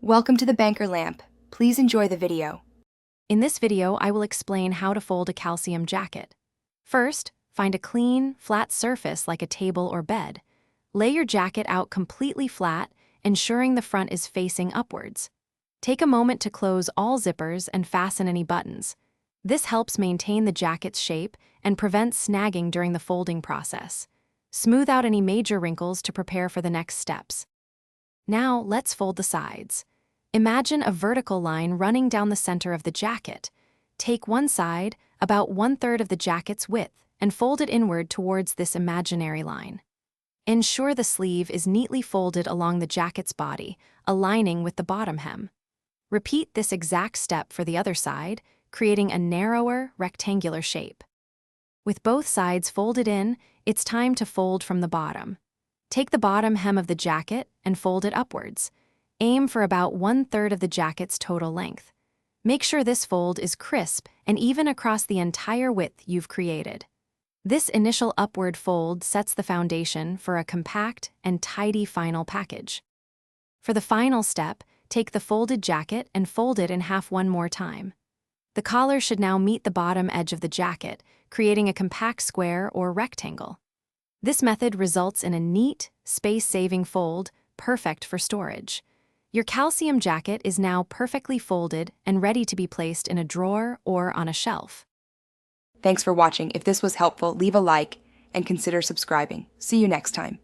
Welcome to the Banker Lamp. Please enjoy the video. In this video, I will explain how to fold a calcium jacket. First, find a clean, flat surface like a table or bed. Lay your jacket out completely flat, ensuring the front is facing upwards. Take a moment to close all zippers and fasten any buttons. This helps maintain the jacket's shape and prevents snagging during the folding process. Smooth out any major wrinkles to prepare for the next steps. Now, let's fold the sides. Imagine a vertical line running down the center of the jacket. Take one side, about 1/3 of the jacket's width, and fold it inward towards this imaginary line. Ensure the sleeve is neatly folded along the jacket's body, aligning with the bottom hem. Repeat this exact step for the other side, creating a narrower, rectangular shape. With both sides folded in, it's time to fold from the bottom. Take the bottom hem of the jacket and fold it upwards. Aim for about 1/3 of the jacket's total length. Make sure this fold is crisp and even across the entire width you've created. This initial upward fold sets the foundation for a compact and tidy final package. For the final step, take the folded jacket and fold it in half one more time. The collar should now meet the bottom edge of the jacket, creating a compact square or rectangle. This method results in a neat, space-saving fold, perfect for storage. Your calcium jacket is now perfectly folded and ready to be placed in a drawer or on a shelf. Thanks for watching. If this was helpful, leave a like and consider subscribing. See you next time.